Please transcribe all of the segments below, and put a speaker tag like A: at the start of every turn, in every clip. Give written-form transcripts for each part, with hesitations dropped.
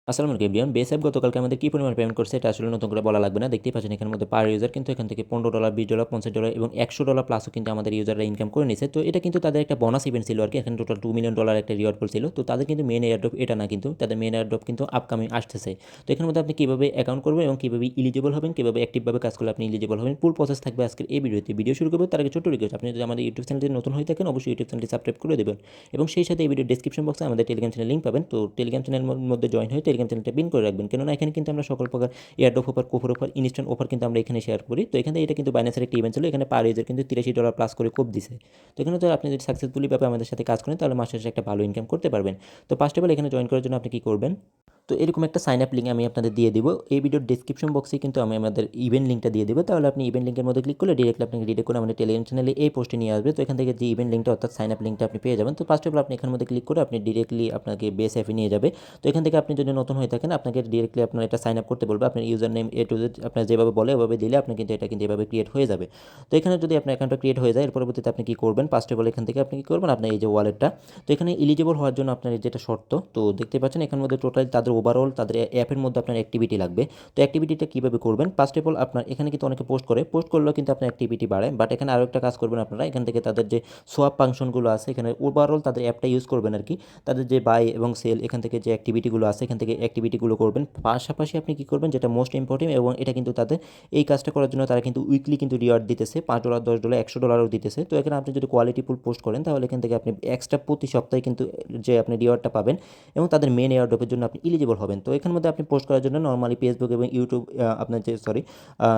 A: আসসালামু আলাইকুম এভরিওয়ান। বেসঅ্যাপ গতকালকে আমাদের কি পরিমাণ পেমেন্ট করছে এটা আসলে নতুন করে বলা লাগবে না। দেখতেই পাচ্ছেন এখানের মধ্যে পার ইউজার কিন্তু এখান থেকে $15, $20, $50 এবং $100 প্লাসও কিন্তু আমাদের ইউজাররা ইনকাম করে নিছে। তো এটা কিন্তু তাদের একটা বোনাস ইভেন্ট ছিল আরকি। এখানে টোটাল $2 মিলিয়ন একটা রিওয়ার্ড পুল ছিল। তো তাদের কিন্তু মেইন এয়ারড্রপ এটা না, কিন্তু তাদের মেইন এয়ারড্রপ কিন্তু আপকামিং আসতেছে। তো এখানের মধ্যে আপনি কিভাবে অ্যাকাউন্ট করবেন এবং কিভাবে এলিজিবল হবেন, কিভাবে অ্যাক্টিভভাবে কাজ করলে আপনি এলিজিবল হবেন, ফুল প্রসেস থাকবে আজকের এই ভিডিওতে। ভিডিও শুরু করব তার আগে ছোট্ট রিকোয়েস্ট, আপনি যদি আমাদের ইউটিউব চ্যানেলটি নতুন হয়ে থাকেন অবশ্যই ইউটিউব চ্যানেলটি সাবস্ক্রাইব করে দেবেন এবং সেই সাথে এই ভিডিওর ডেসক্রিপশন বক্সে আমাদের টেলিগ্রাম চ্যানেল লিঙ্ক পাবেন। তো টেলিগ্রাম চ্যানেলের মধ্যে জয়েন হয়ে টেলিগ্রাম চ্যানেলটা পিন করে রাখবেন, কেননা এখানে কিন্তু আমরা সকল প্রকার airdrop offer, coupon offer, instant offer কিন্তু আমরা এখানে শেয়ার করি। তো এখানে এটা কিন্তু বাইন্যান্সের একটা ইভেন্ট ছিল, এখানে পার ইউজার কিন্তু $83 প্লাস করে কোপ দিছে। তো এখানে তো আপনি যদি সাকসেসফুলি ভাবে আমাদের সাথে কাজ করেন তাহলে মাসে শেষে একটা ভালো ইনকাম করতে পারবেন। তো ফার্স্ট অফ অল এখানে জয়েন করার জন্য আপনি কি করবেন, তো এরকম একটা সাইন আপ লিঙ্ক আমি আপনাদের দিয়ে দিব। এই ভিডিওর ডেসক্রিপশন বক্সে কিন্তু আমি আমাদের ইভেন্ট লিঙ্কটা দিয়ে দেবো। তাহলে আপনি ইভেন্ট লিঙ্কের মধ্যে ক্লিক করলে ডিরেক্টলি আপনাকে ডিরেক্ট করে আমাদের টেলিগ্রাম চ্যানেলে এই পোস্টে নিয়ে আসবে। তো এখান থেকে যে ইভেন্ট লিঙ্কটা অর্থাৎ সাইন আপ লিঙ্কটা আপনি পেয়ে যাবেন। তো ফার্স্ট অফ অল আপনি এখানের মধ্যে ক্লিক করে আপনি ডিরেক্টলি আপনাকে বেস অ্যাপে নিয়ে যাবে। তো এখান থেকে আপনি যদি নতুন হয়ে থাকেন আপনাকে ডিরেক্টলি আপনার এটা সাইন আপ করতে বলবে। আপনার user name A to Z আপনার যেভাবে বলে ওভাবে দিলে আপনার কিন্তু এটা কিন্তু এভাবে ক্রিয়েট হয়ে যাবে। তো এখানে যদি আপনার অ্যাকাউন্টটা ক্রিয়েট হয়ে যায় এর পরবর্তীতে আপনি কি করবেন, ফার্স্ট অফ অল এখান থেকে আপনি কি করবেন, আপনার এই যে ওয়ালেটটা, তো এখানে এলিজিবল হওয়ার জন্য আপনার যেটা শর্ত, তো দেখতে পাচ্ছেন এখানের মধ্যে টোটাল তাদের ওভারঅল তাদের অ্যাপের মধ্যে আপনার অ্যাক্টিভিটি লাগবে। তো অ্যাক্টিভিটিটা কীভাবে করবেন, ফার্স্ট অফ অল আপনার এখানে কিন্তু অনেকে পোস্ট করলেও কিন্তু আপনার অ্যাক্টিভিটি বাড়ে, বাট এখানে আরও একটা কাজ করবেন আপনারা, এখান থেকে তাদের যে সোয়াপ ফাংশনগুলো আছে এখানে ওভারঅল তাদের অ্যাপটা ইউজ করবেন আর কি। তাদের যে বাই এবং সেল এখান থেকে যে অ্যাক্টিভিটিগুলো আছে এখান থেকে অ্যাক্টিভিটিগুলো করবেন। পাশাপাশি আপনি কী করবেন, যেটা মোস্ট ইম্পর্টেন্ট এবং এটা কিন্তু তাদের এই কাজটা করার জন্য তারা কিন্তু উইকলি কিন্তু রিওয়ার্ড দিতেছে, $5, $10, $100ও দিতেছে। তো এখানে আপনি যদি কোয়ালিটি ফুল পোস্ট করেন তাহলে এখান থেকে আপনি এক্সট্রা প্রতি সপ্তাহে কিন্তু যে আপনি রিওয়ার্ডটা পাবেন এবং তাদের মেন এয়ারড্রপের জন্য আপনি এলিজিবল হবেন। তো এখানের মধ্যে আপনি পোস্ট করার জন্য নর্মালি ফেসবুক এবং ইউটিউব আপনার যে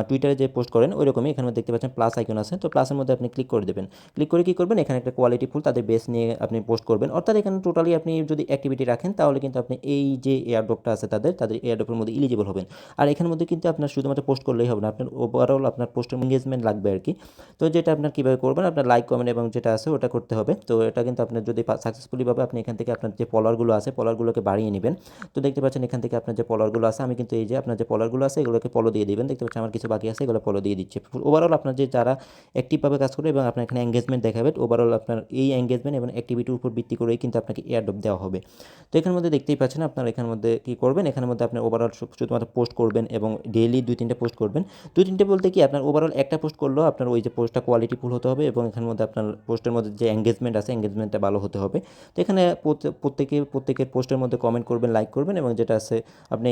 A: টুইটারে যে পোস্ট করেন ওইরকমই এখানে দেখতে পাচ্ছেন প্লাস আইকন আছে। তো প্লাসের মধ্যে আপনি ক্লিক করে দেবেন। ক্লিক করে কী করবেন, এখানে একটা কোয়ালিটি ফুল তাদের বেস নিয়ে আপনি পোস্ট করবেন। অর্থাৎ এখানে টোটালি আপনি যদি অ্যাক্টিভিটি রাখেন তাহলে কিন্তু আপনি এই যে এয়ারড্রপটা আছে তাদের এয়ারড্রপের মধ্যে এলিজিবল হবেন। আর এখানের মধ্যে কিন্তু আপনার শুধুমাত্র পোস্ট করলেই হবে না, আপনার ওভারঅল আপনার পোস্টের এঙ্গেজমেন্ট লাগবে আর কি। তো যেটা আপনার কীভাবে করবেন, আপনার লাইক, কমেন্ট এবং যেটা আছে ওটা করতে হবে। তো এটা কিন্তু আপনার যদি সাকসেসফুলিভাবে আপনি এখান থেকে আপনার যে ফলোয়ারগুলো আছে ফলোয়ারগুলোকে বাড়িয়ে নেবেন। তো দেখতে পাচ্ছেন এখান থেকে আপনার যে ফলোয়ারগুলো আছে, আমি কিন্তু এই যে আপনার যে ফলোয়ারগুলো আছে এগুলোকে ফলো দিয়ে দিবেন। দেখতে পাচ্ছেন আমার কিছু বাকি আছে, এগুলো ফলো দিয়ে দিচ্ছে। ওভারঅল আপনার যে যারা অ্যাক্টিভভাবে কাজ করবে এবং আপনার এখানে এঙ্গেজমেন্ট দেখাবে, ওভারঅল আপনার এই এঙ্গেজমেন্ট এবং অ্যাক্টিভিটির উপর ভিত্তি করেই কিন্তু আপনাকে এয়ারড্রপ দেওয়া হবে। তো এখানের মধ্যে দেখতেই পাচ্ছেন আপনার এখানের মধ্যে কী করবেন, এখানের মধ্যে আপনার ওভারঅল শুধুমাত্র পোস্ট করবেন এবং ডেইলি 2-3টা পোস্ট করবেন। 2-3টে বলতে কি আপনার ওভারঅল একটা পোস্ট করলেও আপনার ওই যে পোস্টটা কোয়ালিটিফুল হতে হবে এবং এখানের মধ্যে আপনার পোস্টের মধ্যে যে এঙ্গেজমেন্ট আছে এঙ্গেজমেন্টটা ভালো হতে হবে। তো এখানে প্রত্যেকের পোস্টের মধ্যে কমেন্ট করবেন, লাইক করবেন এবং যেটা আছে আপনি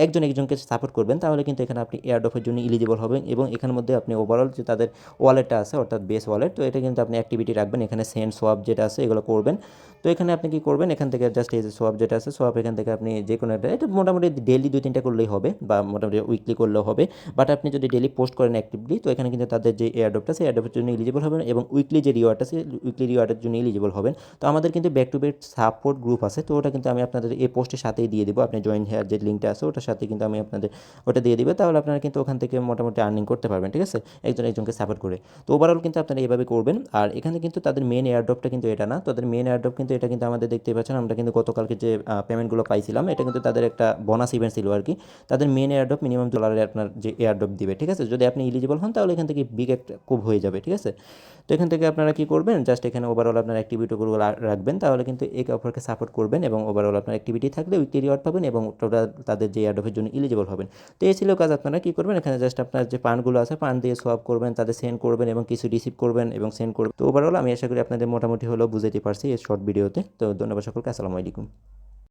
A: একজনকে সাপোর্ট করবেন, তাহলে কিন্তু এখানে আপনি এয়ারড্রপের জন্য এলিজিবল হবেন এবং এখানের মধ্যে আপনি ওভারঅল যে তাদের ওয়ালেটটা আছে অর্থাৎ বেস ওয়ালেট, তো এটা কিন্তু আপনি অ্যাক্টিভিটি রাখবেন। এখানে সেন্ড সোয়াপ যেটা আছে এগুলো করবেন। তো এখানে আপনি কি করবেন, এখান থেকে জাস্ট এই যে সোয়াপ যেটা আছে সোয়াপ এখান থেকে আপনি যে কোনো একটা, এটা মোটামুটি ডেইলি 2-3টা করলেই হবে বা মোটামুটি উইকলি করলেও হবে। বাট আপনি যদি ডেইলি পোস্ট করেন অ্যাক্টিভলি তো এখানে কিন্তু তাদের যে এয়ারড্রপটা সেই এয়ারড্রপের জন্য এলিজিবল হবেন এবং উইকলি যে রিওয়ার্ড আছে উইকলি রিওয়ার্ডের জন্য এলিজিবল হবেন। তো আমাদের কিন্তু back to back support group আছে, তো ওটা কিন্তু আমি আপনাদের এই পোস্টের সাথেই দিয়ে দেবো। আপনি জয়েন হেয়ার যে লিঙ্কটা আছে ওটার সাথে কিন্তু আমি আপনাদের ওটা দিয়ে দিবে, তাহলে আপনারা কিন্তু ওখান থেকে মোটামুটি আর্নিং করতে পারবেন, ঠিক আছে, একজনকে সাপোর্ট করে। তো ওভারঅল কিন্তু আপনারা এইভাবে করবেন। আর এখানে কিন্তু তাদের মেন এয়ারড্রপটা কিন্তু এটা না, তাদের মেন এয়ারড্রপ কিন্তু এটা কিন্তু আমাদের দেখতে পাচ্ছেন আমরা কিন্তু গতকালকে যে পেমেন্টগুলো পাইছিলাম এটা কিন্তু তাদের একটা বোনাস ইভেন্ট ছিল আর কি। তাদের মেন এয়ারড্রপ মিনিমাম $1 আপনার যে এয়ারড্রপ দিবে, ঠিক আছে, যদি আপনি এলিজিবল হন তাহলে এখান থেকে বিগ একটা খুব হয়ে যাবে, ঠিক আছে। তো এখান থেকে আপনারা কি করবেন, জাস্ট এখানে ওভারঅল আপনার অ্যাক্টিভিটিগুলো রাখবেন, তাহলে কিন্তু একে অপরকে সাপোর্ট করবেন এবং ওভারঅল আপনার অ্যাক্টিভিটি থাকলে উইকলি রিওয়ার্ড পাবেন এবং টোটাল তাদের যে এয়ারড্রপের জন্য এলিজিবল হবেন। তো এই ছিল কাজ। আপনারা কী করবেন, এখানে জাস্ট আপনার যে ফান্ডগুলো আছে ফান্ড দিয়ে সোয়াপ করবেন, তাদের সেন্ড করবেন এবং কিছু রিসিভ করবেন এবং সেন্ড করবেন। তো ওভারঅল আমি আশা করি আপনাদের মোটামুটি হলেও বুঝাতে পারছি এই শর্ট ভিডিওতে। তো ধন্যবাদ সকলকে, আসসালামু আলাইকুম।